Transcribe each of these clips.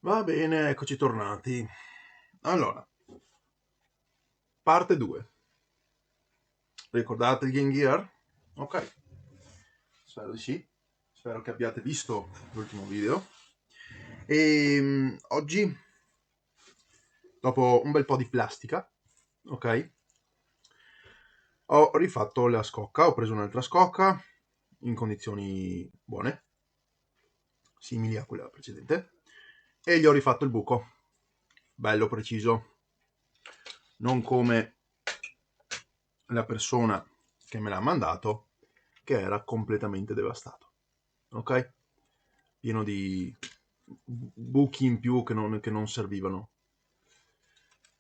Va bene, eccoci tornati. Allora, parte 2. Ricordate il Game Gear? Ok, spero di sì. Spero che abbiate visto l'ultimo video. E oggi, dopo un bel po' di plastica, ok, ho rifatto la scocca. Ho preso un'altra scocca in condizioni buone, simili a quella precedente, e gli ho rifatto il buco. Bello preciso, non come la persona che me l'ha mandato, che era completamente devastato, ok? Pieno di buchi in più che non servivano.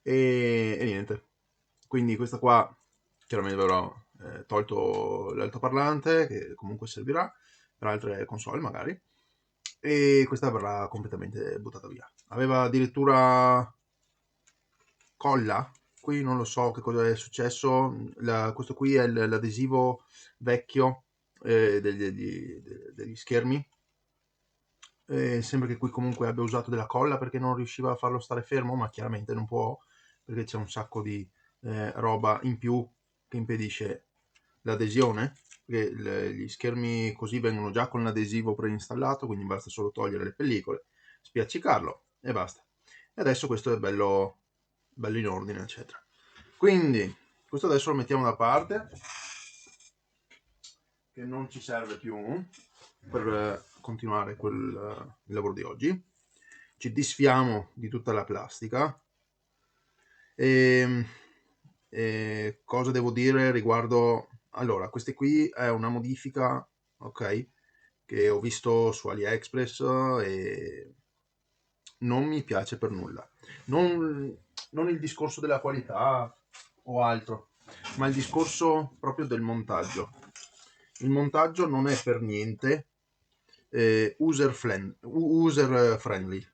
E niente. Quindi questa qua, chiaramente avrò tolto l'altoparlante, che comunque servirà per altre console magari, e questa verrà completamente buttata via. Aveva addirittura colla. Qui non lo so che cosa è successo. Questo qui è l'adesivo vecchio degli schermi. Sembra che qui comunque abbia usato della colla perché non riusciva a farlo stare fermo, ma chiaramente non può, perché c'è un sacco di roba in più che impedisce l'adesione. Perché gli schermi così vengono già con l'adesivo preinstallato, quindi basta solo togliere le pellicole, spiaccicarlo e basta. E adesso questo è bello, bello in ordine, eccetera. Quindi questo adesso lo mettiamo da parte, che non ci serve più per continuare il lavoro di oggi. Ci disfiamo di tutta la plastica. E, cosa devo dire riguardo? Allora, questa qui è una modifica, ok, che ho visto su AliExpress e non mi piace per nulla. Non il discorso della qualità o altro, ma il discorso proprio del montaggio. Il montaggio non è per niente user friendly.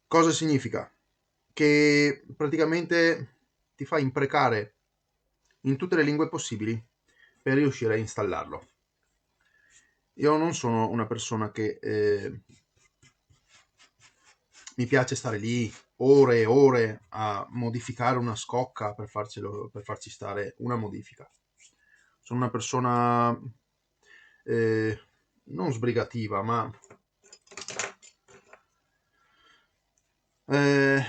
Cosa significa? Che praticamente ti fa imprecare in tutte le lingue possibili per riuscire a installarlo. Io non sono una persona che mi piace stare lì ore e ore a modificare una scocca per farci stare una modifica. Sono una persona eh, non sbrigativa, ma eh,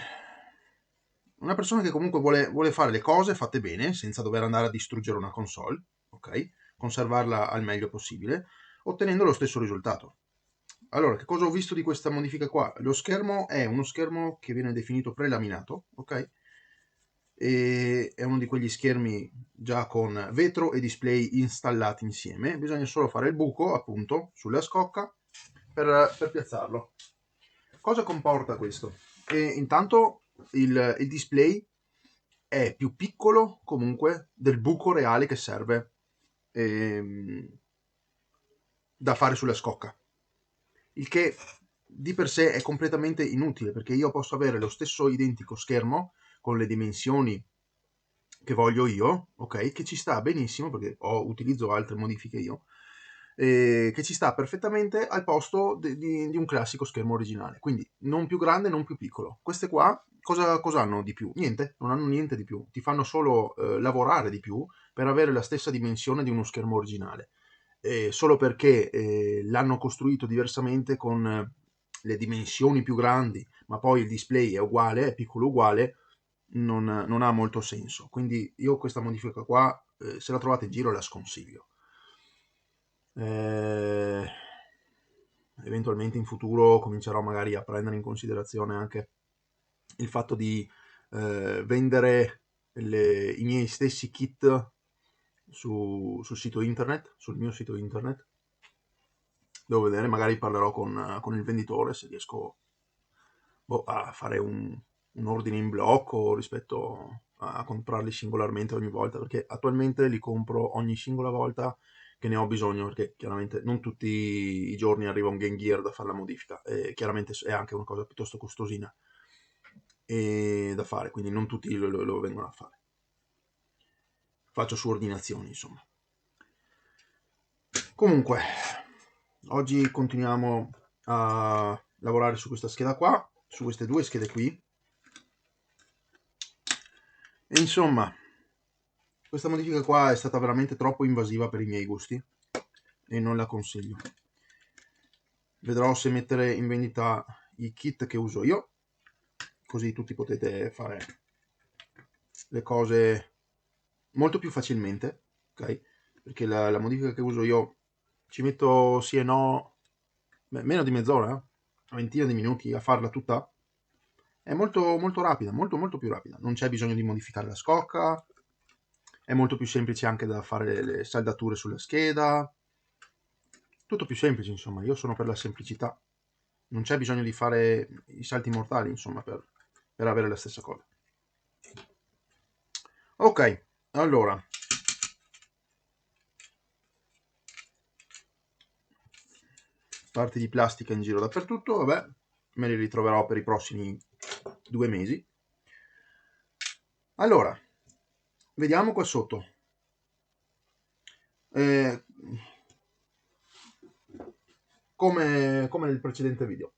una persona che comunque vuole fare le cose fatte bene, senza dover andare a distruggere una console, ok? Conservarla al meglio possibile, ottenendo lo stesso risultato. Allora, che cosa ho visto di questa modifica qua? Lo schermo è uno schermo che viene definito prelaminato, ok? E è uno di quegli schermi già con vetro e display installati insieme. Bisogna solo fare il buco, appunto, sulla scocca per piazzarlo. Cosa comporta questo? Intanto il display è più piccolo comunque del buco reale che serve ehm, da fare sulla scocca, il che di per sé è completamente inutile perché io posso avere lo stesso identico schermo con le dimensioni che voglio io, ok, che ci sta benissimo perché utilizzo altre modifiche io, che ci sta perfettamente al posto di un classico schermo originale, quindi non più grande, non più piccolo. Queste qua cosa hanno di più? Niente, non hanno niente di più, ti fanno solo lavorare di più per avere la stessa dimensione di uno schermo originale, solo perché l'hanno costruito diversamente con le dimensioni più grandi, ma poi il display è uguale, è piccolo uguale, non ha molto senso. Quindi io questa modifica qua, se la trovate in giro, la sconsiglio. Eh, Eventualmente in futuro comincerò magari a prendere in considerazione anche il fatto di vendere i miei stessi kit sul sito internet, sul mio sito internet. Devo vedere, magari parlerò con il venditore se riesco a fare un ordine in blocco rispetto a comprarli singolarmente ogni volta, perché attualmente li compro ogni singola volta che ne ho bisogno, perché chiaramente non tutti i giorni arriva un Game Gear da fare la modifica, e chiaramente è anche una cosa piuttosto costosina da fare, quindi non tutti lo vengono a fare. Faccio su ordinazioni, insomma. Comunque, oggi continuiamo a lavorare su questa scheda qua, su queste due schede qui, e insomma questa modifica qua è stata veramente troppo invasiva per i miei gusti e non la consiglio. Vedrò se mettere in vendita i kit che uso io, così tutti potete fare le cose molto più facilmente, ok? Perché la modifica che uso io ci metto sì e no meno di mezz'ora, una ventina di minuti a farla tutta. È molto molto rapida, molto più rapida. Non c'è bisogno di modificare la scocca, è molto più semplice anche da fare le saldature sulla scheda. Tutto più semplice, insomma, io sono per la semplicità. Non c'è bisogno di fare i salti mortali, insomma, per avere la stessa cosa. Ok, allora. Parti di plastica in giro dappertutto, vabbè, me li ritroverò per i prossimi 2 mesi. Allora, vediamo qua sotto. Come nel precedente video.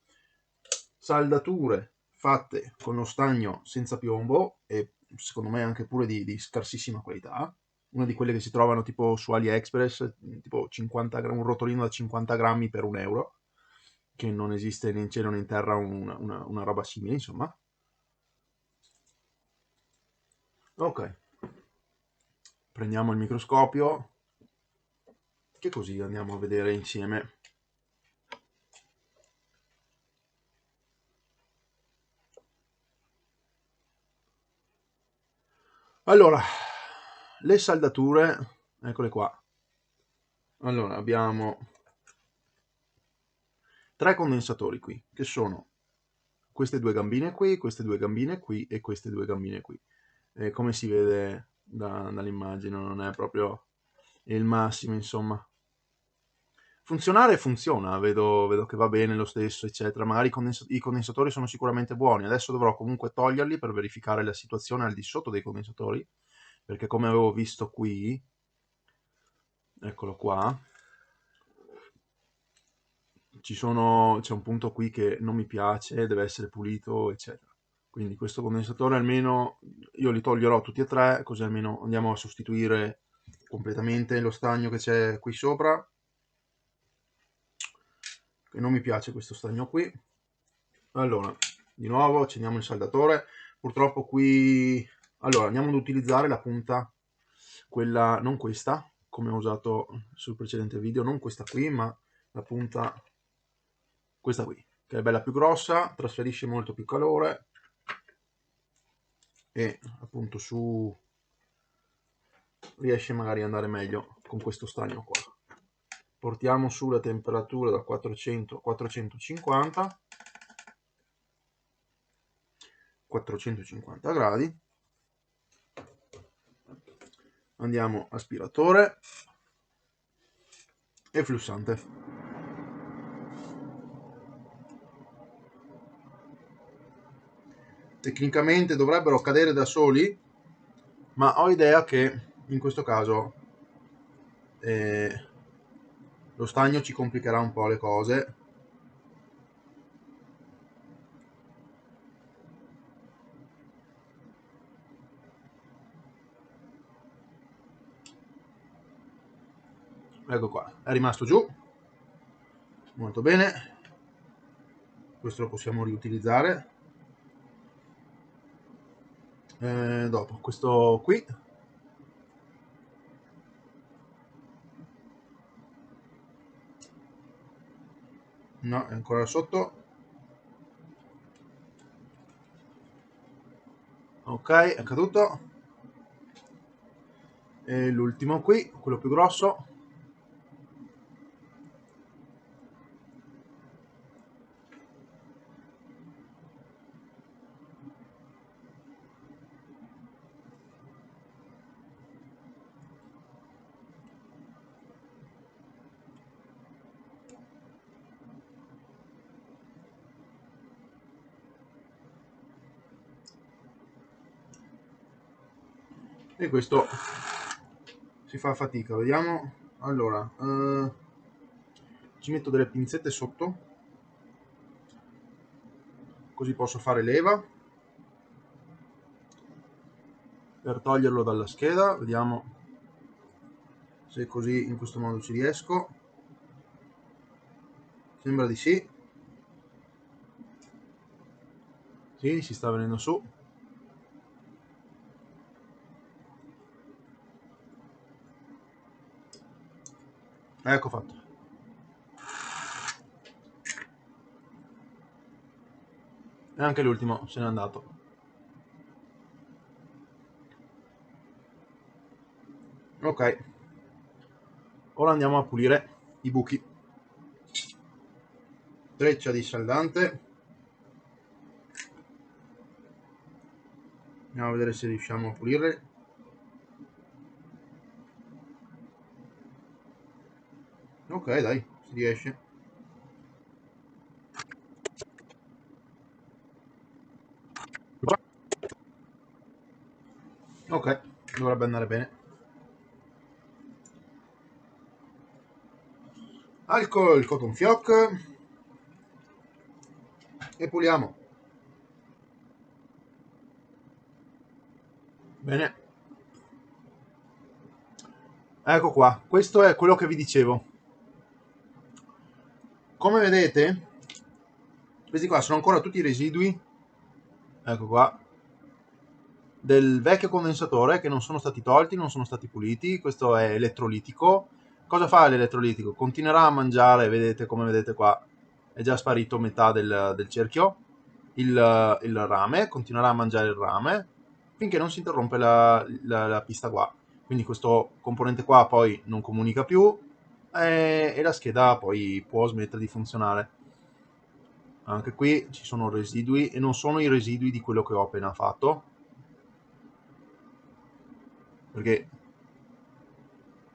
Saldature fatte con lo stagno senza piombo e secondo me anche pure di scarsissima qualità. Una di quelle che si trovano tipo su AliExpress, tipo 50 un rotolino da 50 grammi per €1, che non esiste né in cielo né in terra una roba simile, insomma. Ok, prendiamo il microscopio, che così andiamo a vedere insieme. Allora, le saldature, eccole qua. Allora, abbiamo 3 condensatori qui, che sono queste 2 gambine qui, queste 2 gambine qui e queste 2 gambine qui. Come si vede dall'immagine, non è proprio il massimo, insomma. Funzionare funziona, vedo che va bene lo stesso, eccetera. Magari i condensatori sono sicuramente buoni. Adesso dovrò comunque toglierli per verificare la situazione al di sotto dei condensatori, perché come avevo visto qui, eccolo qua, c'è un punto qui che non mi piace, deve essere pulito, eccetera. Quindi questo condensatore almeno io li toglierò tutti e tre, così almeno andiamo a sostituire completamente lo stagno che c'è qui sopra, che non mi piace questo stagno qui. Allora, di nuovo accendiamo il saldatore. Purtroppo qui, allora, andiamo ad utilizzare la punta, quella, non questa, come ho usato sul precedente video, non questa qui, ma la punta, questa qui, che è bella più grossa, trasferisce molto più calore e appunto su riesce magari ad andare meglio con questo stagno qua. Portiamo su la temperatura da 400 a 450, 450 gradi. Andiamo aspiratore e flussante. Tecnicamente dovrebbero cadere da soli, ma ho idea che in questo caso lo stagno ci complicherà un po' le cose. Ecco qua, è rimasto giù, molto bene, questo lo possiamo riutilizzare. Dopo questo qui, no, è ancora sotto. Ok, è caduto. E l'ultimo qui, quello più grosso. E questo si fa fatica, vediamo. Allora, ci metto delle pinzette sotto così posso fare leva per toglierlo dalla scheda. Vediamo se così in questo modo ci riesco. Sembra di sì. Sì, si sta venendo su. Ecco fatto. E anche l'ultimo se n'è andato. Ok. Ora andiamo a pulire i buchi. Treccia di saldante. Andiamo a vedere se riusciamo a pulirle. Ok, dai, si riesce. Ok, dovrebbe andare bene. Alcol, cotton fioc e puliamo. Bene. Ecco qua, questo è quello che vi dicevo. Come vedete, questi qua sono ancora tutti i residui, ecco qua, del vecchio condensatore che non sono stati tolti, non sono stati puliti. Questo è elettrolitico. Cosa fa l'elettrolitico? Continuerà a mangiare, vedete, come vedete qua, è già sparito metà del cerchio, il rame, continuerà a mangiare il rame finché non si interrompe la pista qua. Quindi questo componente qua poi non comunica più e la scheda poi può smettere di funzionare. Anche qui ci sono residui e non sono i residui di quello che ho appena fatto, perché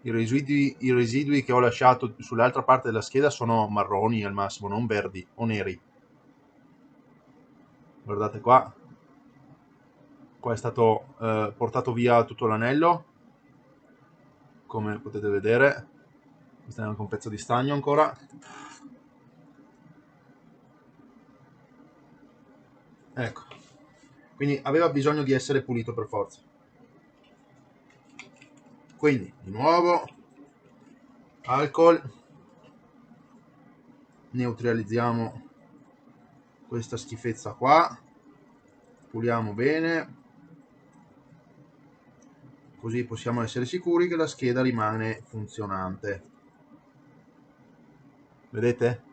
i residui che ho lasciato sull'altra parte della scheda sono marroni al massimo, non verdi o neri. Guardate qua, qua è stato portato via tutto l'anello, come potete vedere. Questo è anche un pezzo di stagno ancora. Ecco, quindi aveva bisogno di essere pulito per forza. Quindi di nuovo alcol, neutralizziamo questa schifezza qua, puliamo bene, così possiamo essere sicuri che la scheda rimane funzionante. Vedete?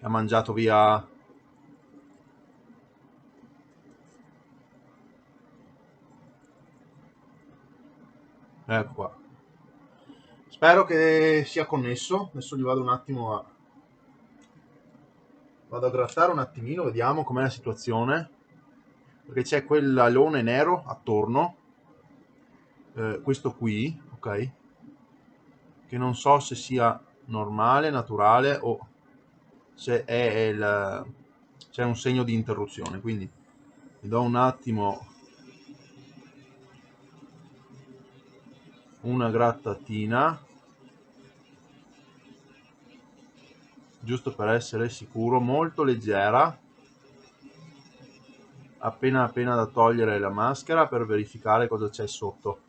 Ha mangiato via. Ecco qua. Spero che sia connesso. Adesso gli vado un attimo a... Vado a grattare un attimino, vediamo com'è la situazione. Perché c'è quell'alone nero attorno. Questo qui, ok? Che non so se sia normale, naturale o se è c'è un segno di interruzione. Quindi vi do un attimo una grattatina, giusto per essere sicuro, molto leggera, appena da togliere la maschera per verificare cosa c'è sotto.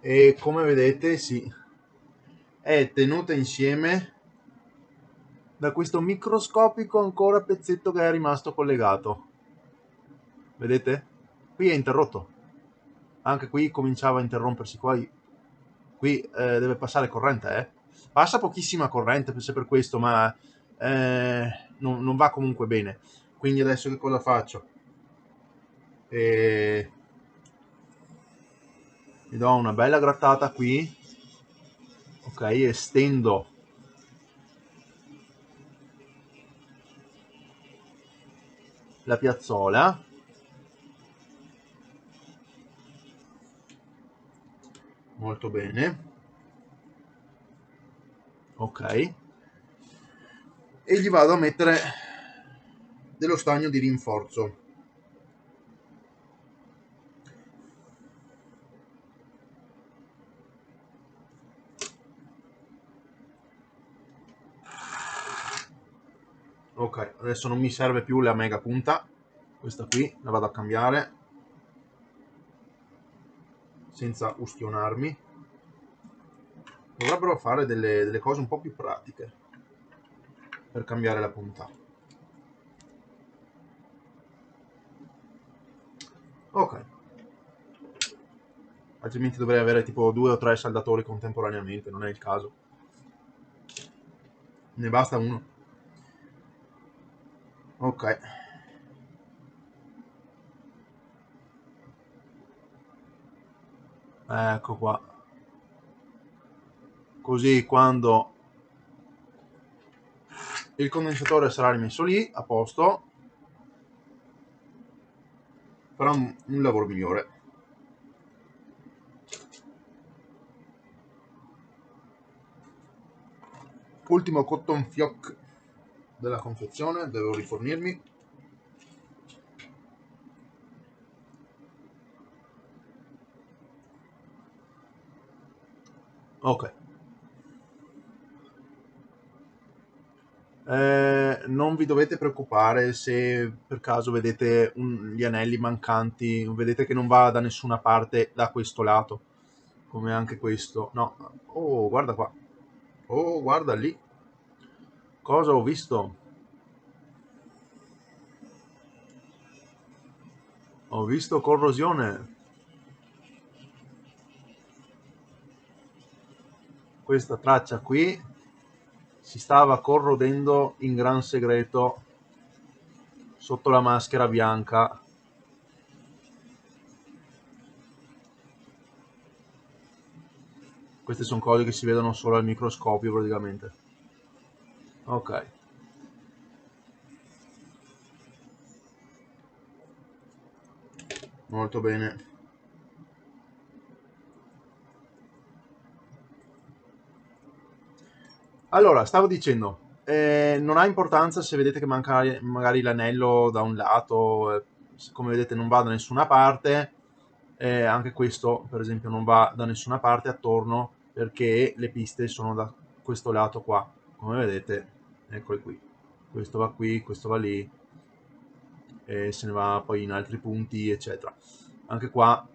E come vedete sì, è tenuta insieme da questo microscopico ancora pezzetto che è rimasto collegato. Vedete? Qui è interrotto. Anche qui cominciava a interrompersi. Qui deve passare corrente, Passa pochissima corrente, se per questo, ma non va comunque bene. Quindi adesso che cosa faccio? Mi do una bella grattata qui, ok, estendo la piazzola, molto bene, ok, e gli vado a mettere dello stagno di rinforzo. Ok, adesso non mi serve più la mega punta, questa qui la vado a cambiare senza ustionarmi. Dovrebbero fare delle cose un po' più pratiche per cambiare la punta. Ok, altrimenti dovrei avere tipo 2 o 3 saldatori contemporaneamente, non è il caso. Ne basta uno. Ok. Ecco qua. Così quando il condensatore sarà rimesso lì, a posto, farà un lavoro migliore. Ultimo cotton fioc della confezione, devo rifornirmi. Ok. Non vi dovete preoccupare se per caso vedete gli anelli mancanti, vedete che non va da nessuna parte da questo lato, come anche questo. No, oh, guarda qua. Oh, guarda lì. Cosa ho visto? Ho visto corrosione. Questa traccia qui si stava corrodendo in gran segreto sotto la maschera bianca. Queste sono cose che si vedono solo al microscopio praticamente. Ok. Molto bene. Allora, stavo dicendo, non ha importanza se vedete che manca magari l'anello da un lato, come vedete non va da nessuna parte, anche questo per esempio non va da nessuna parte attorno perché le piste sono da questo lato qua, come vedete, eccole qui, questo va lì, e se ne va poi in altri punti, eccetera. Anche qua,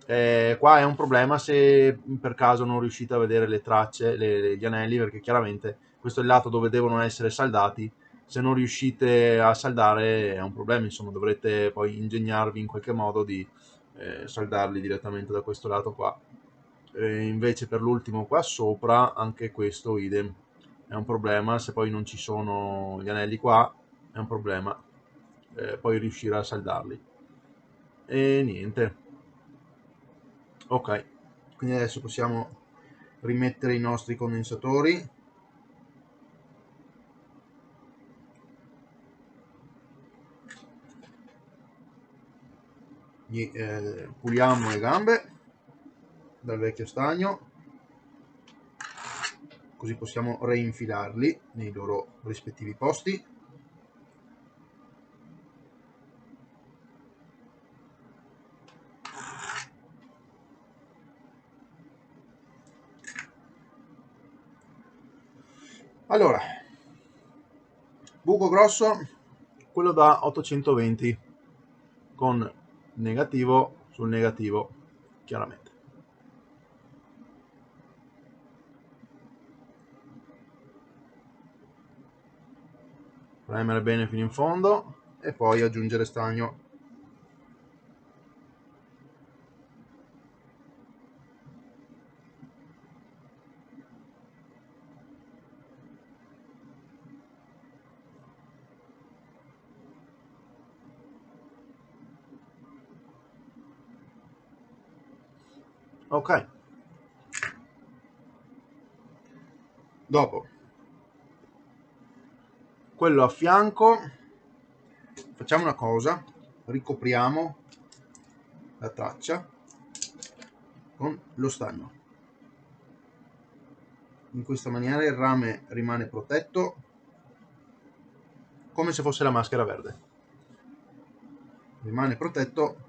qua è un problema se per caso non riuscite a vedere le tracce, gli anelli, perché chiaramente questo è il lato dove devono essere saldati. Se non riuscite a saldare è un problema, insomma dovrete poi ingegnarvi in qualche modo di saldarli direttamente da questo lato qua. Invece per l'ultimo qua sopra anche questo idem, è un problema, se poi non ci sono gli anelli qua è un problema poi riuscire a saldarli. E niente, ok, quindi adesso possiamo rimettere i nostri condensatori. Puliamo le gambe dal vecchio stagno, così possiamo reinfilarli nei loro rispettivi posti. Allora, buco grosso, quello da 820 con negativo sul negativo, chiaramente. Premere bene fino in fondo e poi aggiungere stagno. Ok, dopo quello a fianco facciamo una cosa, ricopriamo la traccia con lo stagno. In questa maniera il rame rimane protetto come se fosse la maschera verde. Rimane protetto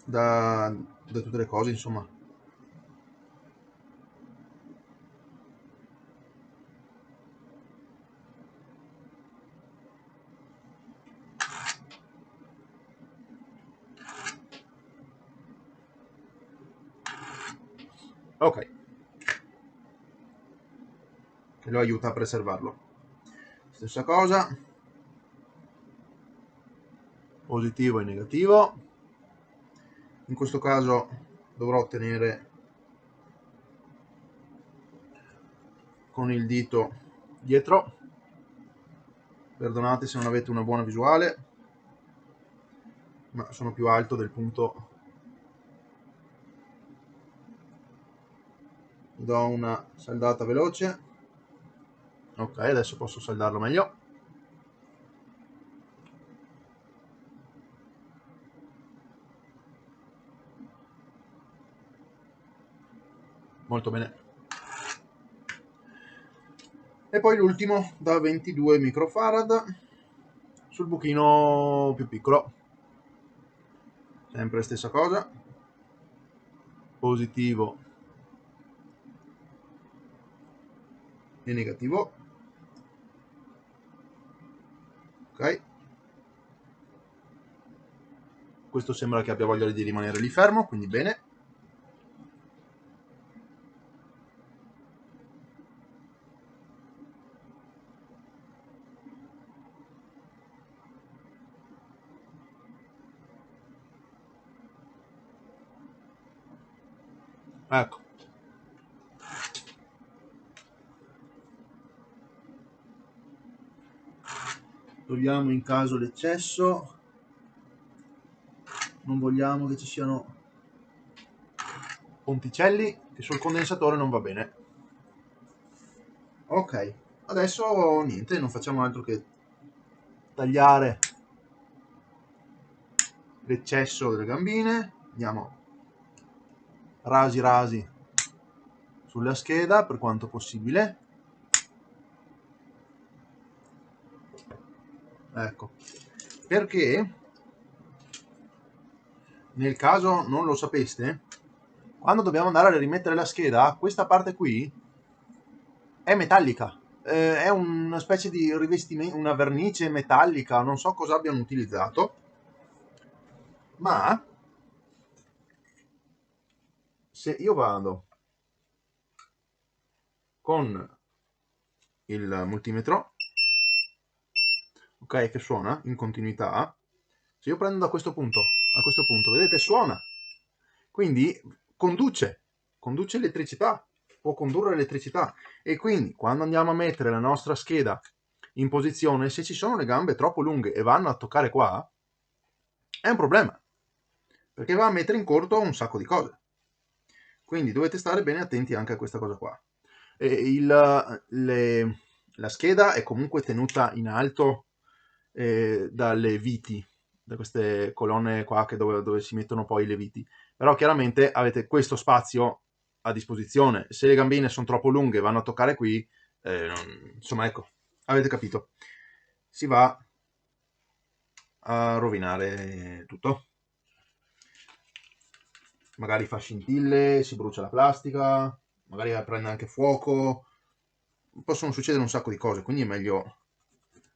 da tutte le cose, insomma. Ok, che lo aiuta a preservarlo. Stessa cosa, positivo e negativo. In questo caso dovrò tenere con il dito dietro, perdonate se non avete una buona visuale, ma sono più alto del punto. Do una saldata veloce. Ok, adesso posso saldarlo meglio. Molto bene. E poi l'ultimo da 22 microfarad sul buchino più piccolo. Sempre stessa cosa. Positivo e negativo. Ok. Questo sembra che abbia voglia di rimanere lì fermo, quindi bene. Ecco. Togliamo in caso l'eccesso. Non vogliamo che ci siano ponticelli, che sul condensatore non va bene. Ok, adesso niente, non facciamo altro che tagliare l'eccesso delle gambine. Andiamo rasi sulla scheda per quanto possibile. Ecco, perché nel caso non lo sapeste, quando dobbiamo andare a rimettere la scheda, questa parte qui è metallica. È una specie di rivestimento, una vernice metallica, non so cosa abbiano utilizzato, ma se io vado con il multimetro, ok, che suona in continuità, se io prendo da questo punto a questo punto, vedete, suona, quindi conduce elettricità, può condurre elettricità, e quindi quando andiamo a mettere la nostra scheda in posizione, se ci sono le gambe troppo lunghe e vanno a toccare qua, è un problema, perché va a mettere in corto un sacco di cose. Quindi dovete stare bene attenti anche a questa cosa qua. La scheda è comunque tenuta in alto dalle viti, da queste colonne qua dove si mettono poi le viti. Però chiaramente avete questo spazio a disposizione. Se le gambine sono troppo lunghe e vanno a toccare qui, insomma, ecco, avete capito. Si va a rovinare tutto. Magari fa scintille, si brucia la plastica, magari prende anche fuoco. Possono succedere un sacco di cose, quindi è meglio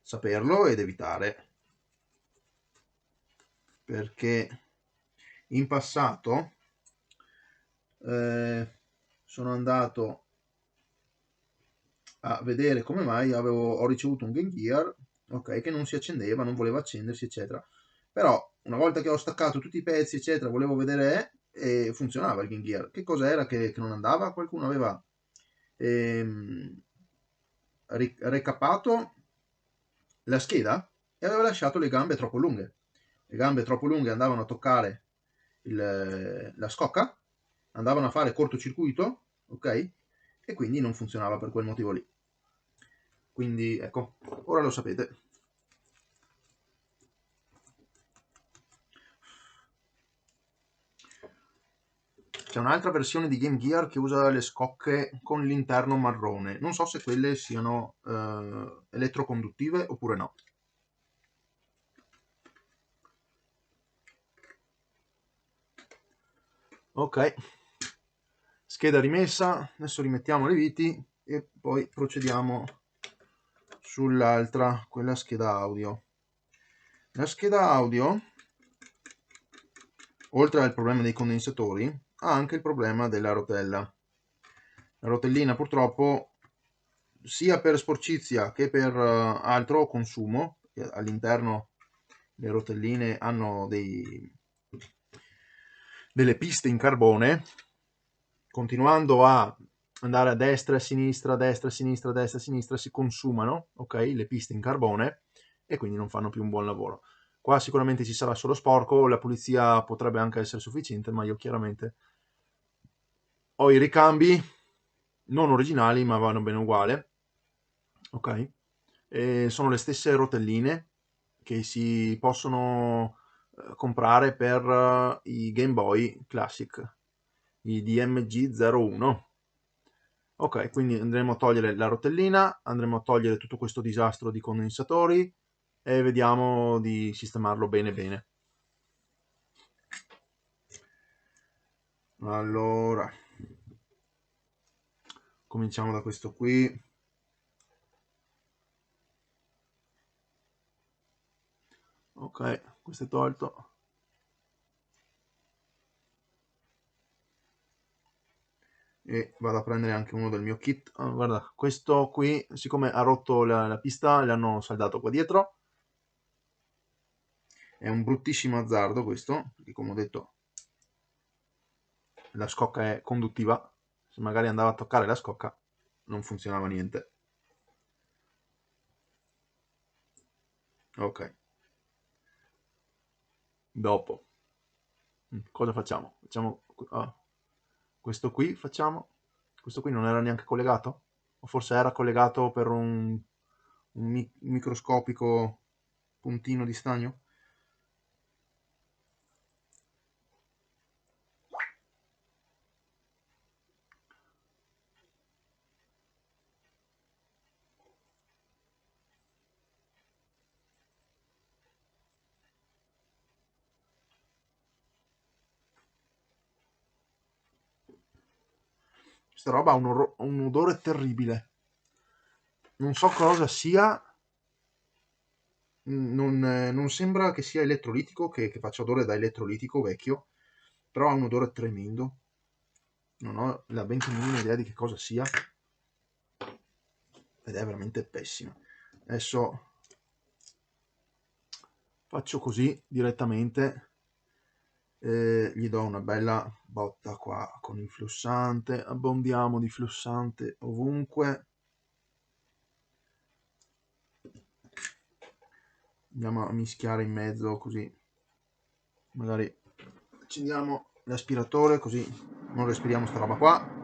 saperlo ed evitare. Perché in passato sono andato a vedere come mai ho ricevuto un Game Gear, ok, che non si accendeva, non voleva accendersi, eccetera. Però una volta che ho staccato tutti i pezzi, eccetera, volevo vedere e funzionava il Game Gear. Che cos'era che non andava? Qualcuno aveva ehm, recapato la scheda e aveva lasciato le gambe troppo lunghe. Le gambe troppo lunghe andavano a toccare la scocca, andavano a fare cortocircuito, ok? E quindi non funzionava per quel motivo lì. Quindi ecco, ora lo sapete. C'è un'altra versione di Game Gear che usa le scocche con l'interno marrone. Non so se quelle siano elettroconduttive oppure no. Ok, scheda rimessa, adesso rimettiamo le viti e poi procediamo sull'altra, quella scheda audio. La scheda audio, oltre al problema dei condensatori, ha anche il problema della rotella. La rotellina purtroppo, sia per sporcizia che per altro consumo, all'interno le rotelline hanno delle piste in carbone, continuando a andare a destra e a sinistra, a destra e a sinistra, a destra e a sinistra, si consumano, ok, le piste in carbone, e quindi non fanno più un buon lavoro. Qua sicuramente ci sarà solo sporco, la pulizia potrebbe anche essere sufficiente, ma io chiaramente ho i ricambi non originali, ma vanno bene uguale, ok? E sono le stesse rotelline che si possono comprare per i Game Boy Classic, i DMG01. Ok, quindi andremo a togliere la rotellina, andremo a togliere tutto questo disastro di condensatori e vediamo di sistemarlo bene bene. Allora, cominciamo da questo qui. Ok, questo è tolto. E vado a prendere anche uno del mio kit. Guarda, questo qui, siccome ha rotto la pista, l'hanno saldato qua dietro. È un bruttissimo azzardo questo, perché come ho detto la scocca è conduttiva. Se magari andava a toccare la scocca non funzionava niente. Ok, dopo cosa facciamo? Facciamo questo qui, facciamo. Questo qui non era neanche collegato? O forse era collegato per un microscopico puntino di stagno? Questa roba ha un odore terribile. Non so cosa sia. Non sembra che sia elettrolitico, che faccia odore da elettrolitico vecchio, però ha un odore tremendo. Non ho la benché minima idea di che cosa sia ed è veramente pessima. Adesso faccio così direttamente, gli do una bella botta qua con il flussante, abbondiamo di flussante ovunque. Andiamo a mischiare in mezzo, così magari accendiamo l'aspiratore così non respiriamo sta roba qua.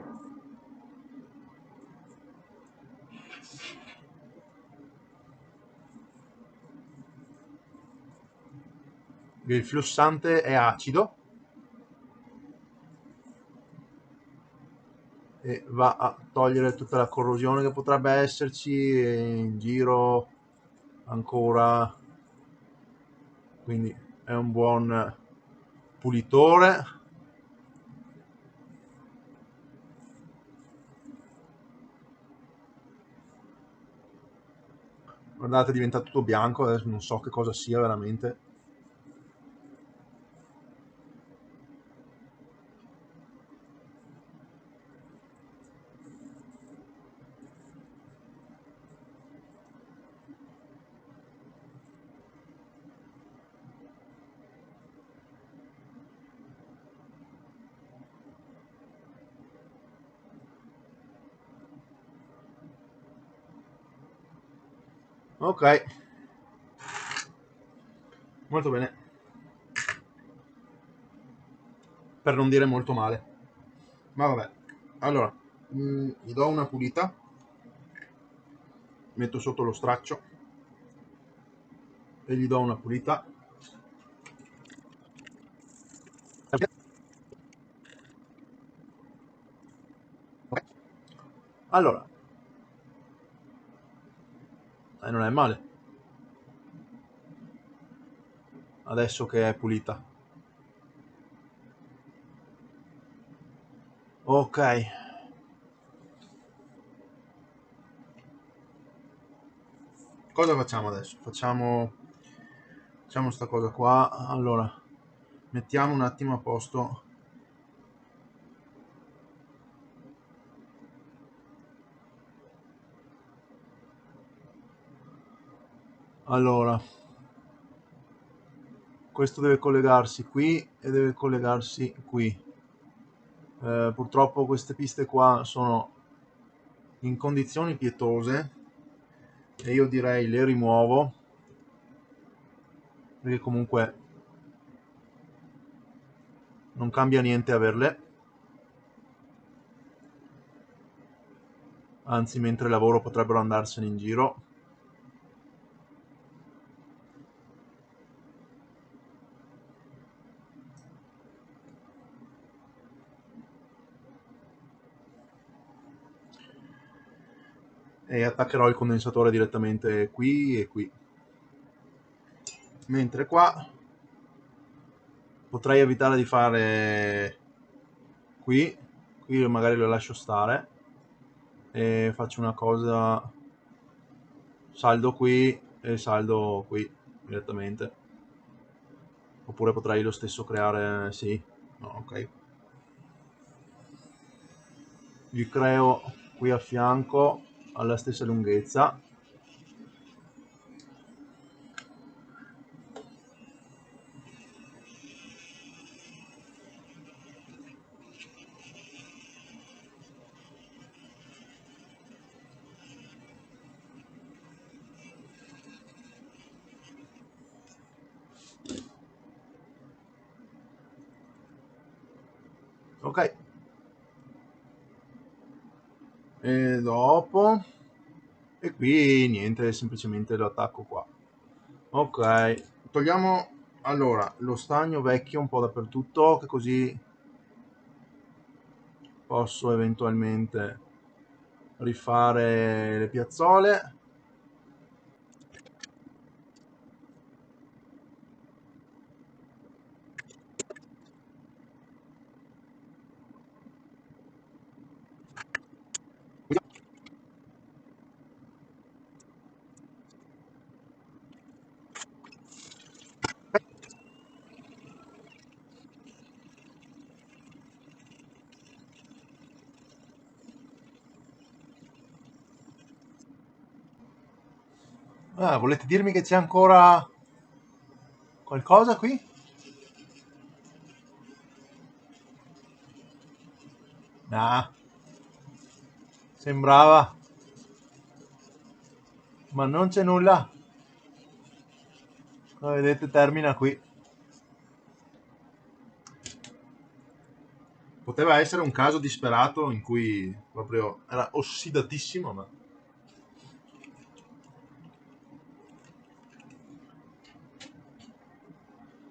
Il flussante è acido e va a togliere tutta la corrosione che potrebbe esserci in giro ancora, quindi è un buon pulitore. Guardate, diventa tutto bianco, adesso non so che cosa sia veramente. Ok, molto bene, per non dire molto male, ma vabbè. Allora, gli do una pulita, metto sotto lo straccio e gli do una pulita. Allora, non è male adesso che è pulita. Ok, cosa facciamo adesso? Facciamo sta cosa qua. Allora, mettiamo un attimo a posto Allora, questo deve collegarsi qui e deve collegarsi qui. Purtroppo queste piste qua sono in condizioni pietose e io direi le rimuovo, perché comunque non cambia niente averle, anzi mentre lavoro potrebbero andarsene in giro. E attaccherò il condensatore direttamente qui e qui, mentre qua potrei evitare di fare qui magari lo lascio stare e faccio una cosa, saldo qui e saldo qui direttamente, oppure potrei lo stesso creare, sì, no, ok, gli creo qui a fianco alla stessa lunghezza. Ok, e dopo, e qui niente, semplicemente lo attacco qua. Ok, togliamo allora lo stagno vecchio un po' dappertutto, che così posso eventualmente rifare le piazzole. Ah, volete dirmi che c'è ancora qualcosa qui? Nah, sembrava, ma non c'è nulla. Come vedete termina qui. Poteva essere un caso disperato in cui proprio era ossidatissimo, ma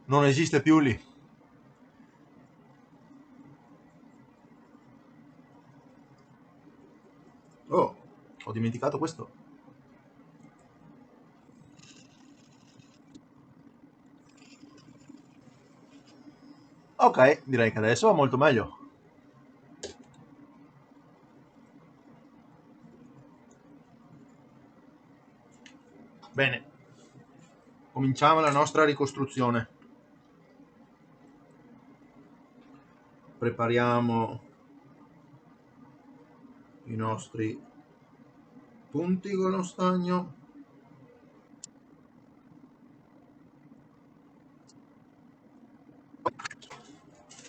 Non esiste più lì. oh, ho dimenticato questo. Ok, direi che adesso va molto meglio. Bene, cominciamo la nostra ricostruzione. Prepariamo i nostri punti con lo stagno.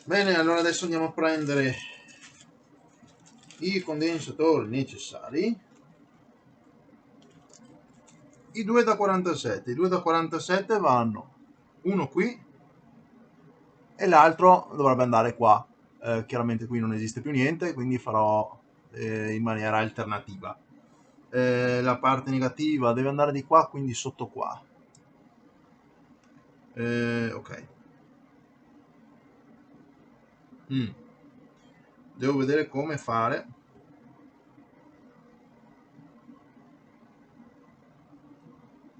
Bene, allora adesso andiamo a prendere i condensatori necessari. I 2 da 47. I 2 da 47 vanno uno qui E l'altro dovrebbe andare qua. Chiaramente qui non esiste più niente, quindi farò in maniera alternativa. La parte negativa deve andare di qua, quindi sotto qua. Ok. Devo vedere come fare.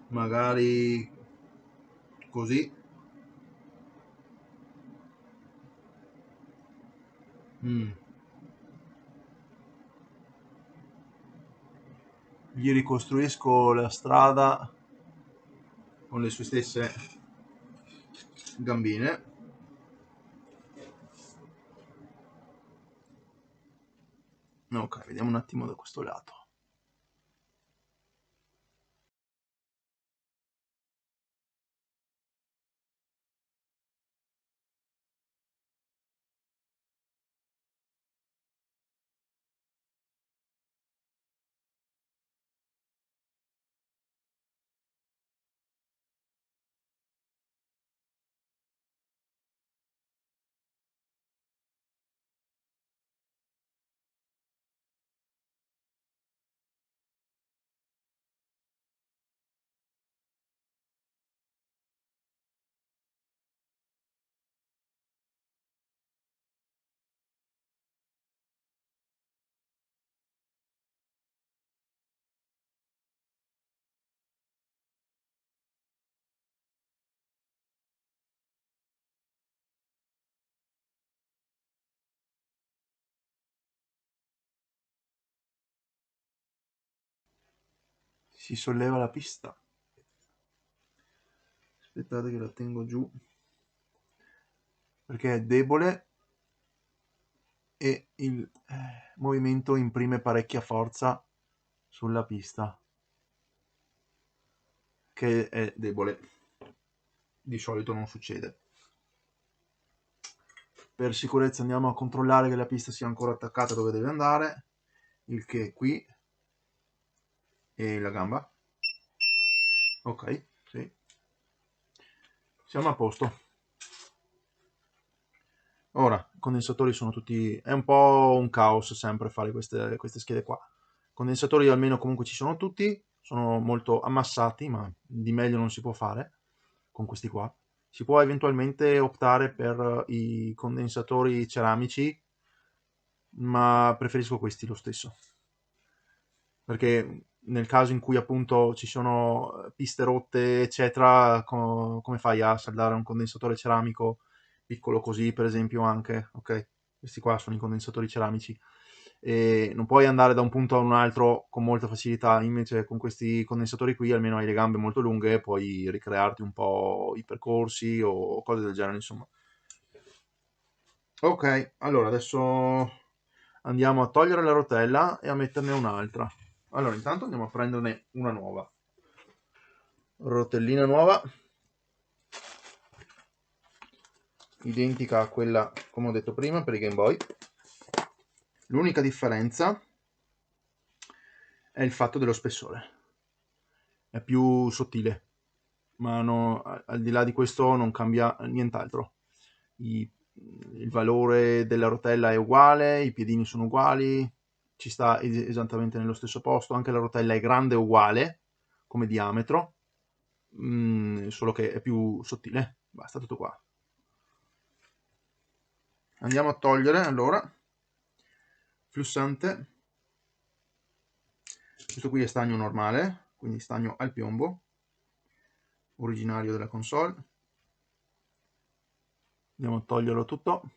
Magari così. Gli ricostruisco la strada. Con le sue stesse gambine. Ok, vediamo un attimo da questo lato. si solleva la pista. Aspettate che la tengo giù perché è debole e il movimento imprime parecchia forza sulla pista, che è debole. Di solito non succede. Per sicurezza andiamo a controllare che la pista sia ancora attaccata dove deve andare, il che qui, e la gamba. Ok, sì. Siamo a posto. Ora, i condensatori sono tutti... è un po' un caos sempre fare queste schede qua. I condensatori almeno comunque ci sono tutti, sono molto ammassati, ma di meglio non si può fare con questi qua. Si può eventualmente optare per i condensatori ceramici, ma preferisco questi lo stesso. Perché nel caso in cui appunto ci sono piste rotte, eccetera, come fai a saldare un condensatore ceramico piccolo così, per esempio, anche, ok? Questi qua sono i condensatori ceramici. E non puoi andare da un punto a un altro con molta facilità, invece con questi condensatori qui almeno hai le gambe molto lunghe, puoi ricrearti un po' i percorsi o cose del genere, insomma. Ok, allora adesso andiamo a togliere la rotella e a metterne un'altra. Allora, intanto andiamo a prenderne una nuova. Rotellina nuova, identica a quella, come ho detto prima, per i Game Boy. L'unica differenza è il fatto dello spessore. È più sottile, ma no, al di là di questo non cambia nient'altro. Il valore della rotella è uguale, i piedini sono uguali, ci sta esattamente nello stesso posto, anche la rotella è grande uguale come diametro, solo che è più sottile. Basta, tutto qua. Andiamo a togliere allora flussante. Questo qui è stagno normale, quindi stagno al piombo, originario della console. Andiamo a toglierlo tutto.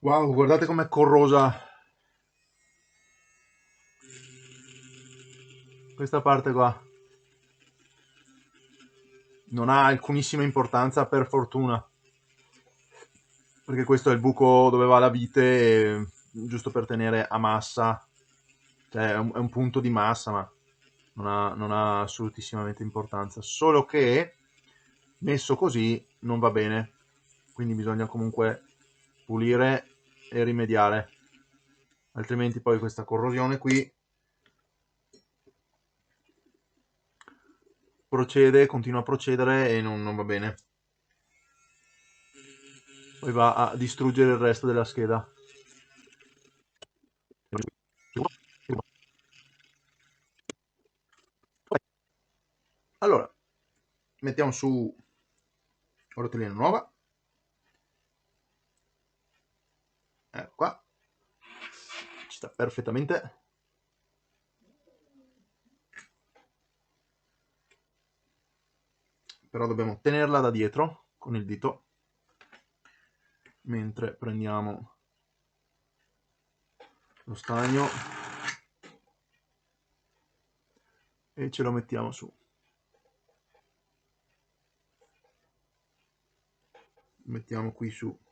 Wow, guardate com'è corrosa questa parte qua. Non ha alcunissima importanza, per fortuna, perché questo è il buco dove va la vite, giusto per tenere a massa, cioè è un punto di massa, ma non ha assolutissimamente importanza, solo che messo così non va bene, quindi bisogna comunque pulire e rimediare, altrimenti poi questa corrosione qui procede, continua a procedere e non va bene. Poi va a distruggere il resto della scheda. Allora, mettiamo su la rotellina nuova. Ecco qua. Ci sta perfettamente. Però dobbiamo tenerla da dietro con il dito, mentre prendiamo lo stagno e ce lo mettiamo su. Mettiamo qui su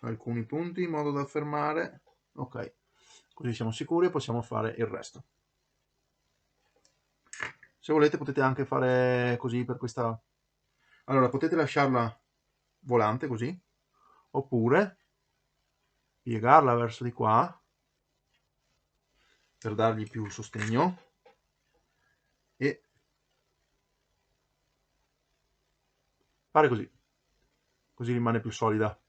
alcuni punti in modo da fermare. Ok, così siamo sicuri e possiamo fare il resto. Se volete potete anche fare così per questa... Allora, potete lasciarla volante così, oppure piegarla verso di qua per dargli più sostegno e fare così, così rimane più solida.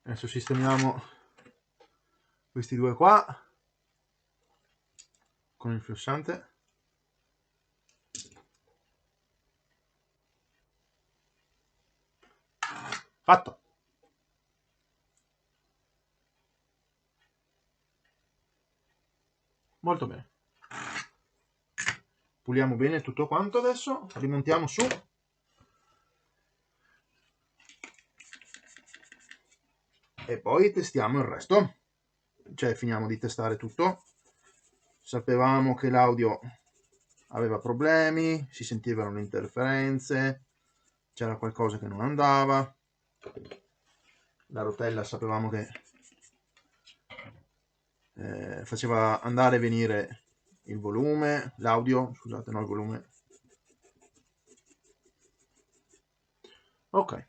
Adesso sistemiamo questi due qua con il flussante. Fatto. Molto bene. Puliamo bene tutto quanto adesso, rimontiamo su. E poi testiamo il resto. Cioè finiamo di testare tutto. Sapevamo che l'audio aveva problemi, si sentivano le interferenze, c'era qualcosa che non andava. La rotella sapevamo che faceva andare e venire il volume, l'audio, scusate, no il volume. Ok.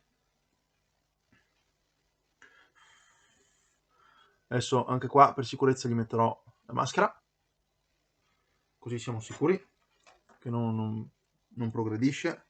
Adesso anche qua per sicurezza gli metterò la maschera, così siamo sicuri che non progredisce.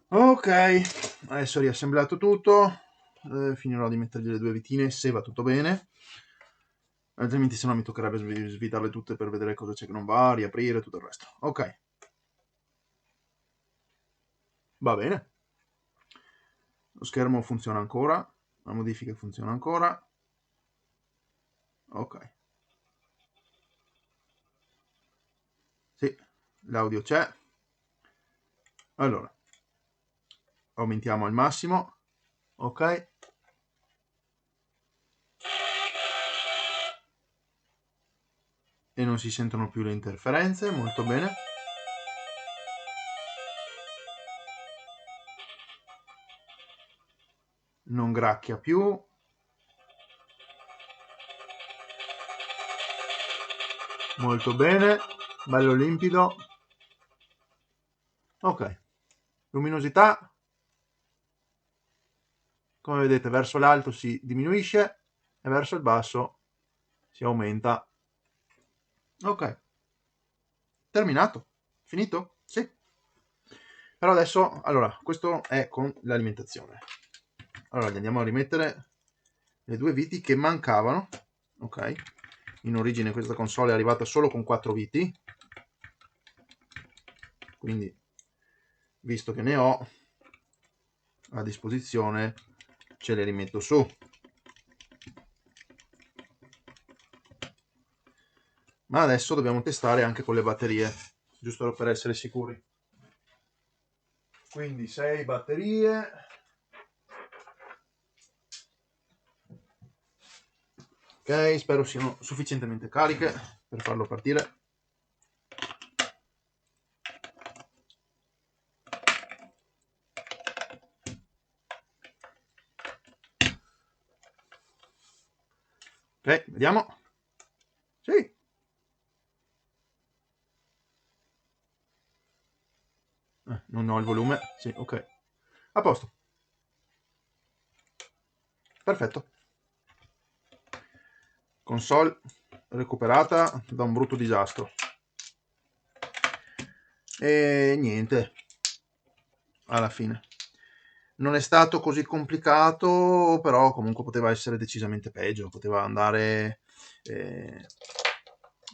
Ok, adesso ho riassemblato tutto, finirò di mettergli le due vitine se va tutto bene, altrimenti se no mi toccherebbe svitarle tutte per vedere cosa c'è che non va, riaprire tutto il resto. Ok, va bene, lo schermo funziona ancora, la modifica funziona ancora, ok, sì, l'audio c'è, allora, aumentiamo al massimo, ok, e non si sentono più le interferenze, molto bene. Non gracchia più. Molto bene, bello limpido. Ok, luminosità, come vedete verso l'alto si diminuisce e verso il basso si aumenta. Ok, terminato, finito? Sì. Però adesso, allora, questo è con l'alimentazione. Allora, gli andiamo a rimettere le due viti che mancavano. Ok, in origine questa console è arrivata solo con 4 viti, quindi visto che ne ho a disposizione ce le rimetto su. Ma adesso dobbiamo testare anche con le batterie, giusto per essere sicuri. Quindi 6 batterie. Ok, spero siano sufficientemente cariche per farlo partire. Ok, vediamo. Sì. Non ho il volume. Sì, ok. A posto. Perfetto. Console recuperata da un brutto disastro. E niente. Alla fine. Non è stato così complicato, però comunque poteva essere decisamente peggio, eh,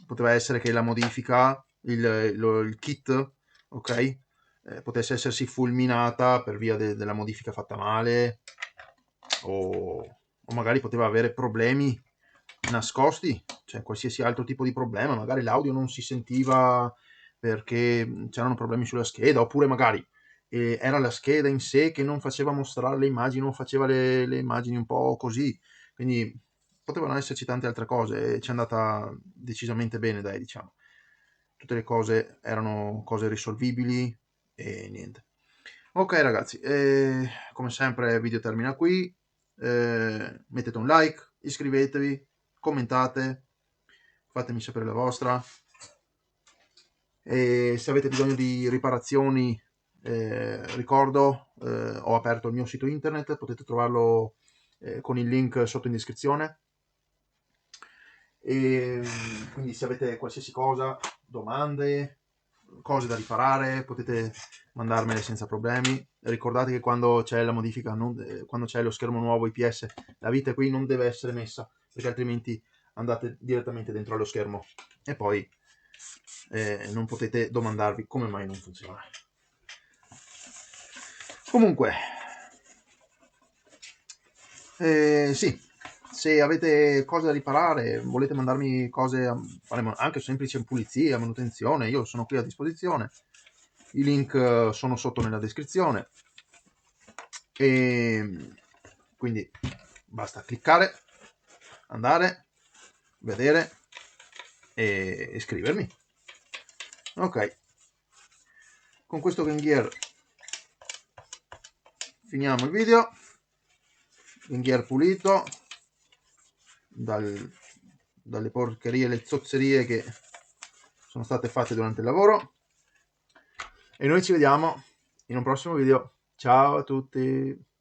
poteva essere che la modifica, il kit, ok, potesse essersi fulminata per via della modifica fatta male, o magari poteva avere problemi nascosti, cioè qualsiasi altro tipo di problema, magari l'audio non si sentiva perché c'erano problemi sulla scheda, oppure magari era la scheda in sé che non faceva mostrare le immagini, non faceva le immagini un po' così, quindi potevano esserci tante altre cose e ci è andata decisamente bene, dai, diciamo. Tutte le cose erano cose risolvibili e niente. Ok ragazzi, come sempre il video termina qui, mettete un like, iscrivetevi, commentate, fatemi sapere la vostra, e se avete bisogno di riparazioni, ricordo, ho aperto il mio sito internet, potete trovarlo con il link sotto in descrizione, e quindi se avete qualsiasi cosa, domande, cose da riparare, potete mandarmele senza problemi. Ricordate che quando c'è la modifica, quando c'è lo schermo nuovo IPS, la vite qui non deve essere messa, perché altrimenti andate direttamente dentro allo schermo e poi non potete domandarvi come mai non funziona. Comunque, sì, se avete cose da riparare, volete mandarmi cose, faremo anche semplice pulizia, manutenzione, io sono qui a disposizione. I link sono sotto nella descrizione. E quindi basta cliccare, andare, vedere e iscrivermi. Ok, con questo Game Gear finiamo il video. Game Gear pulito dalle porcherie e le zozzerie che sono state fatte durante il lavoro, e noi ci vediamo in un prossimo video. Ciao a tutti.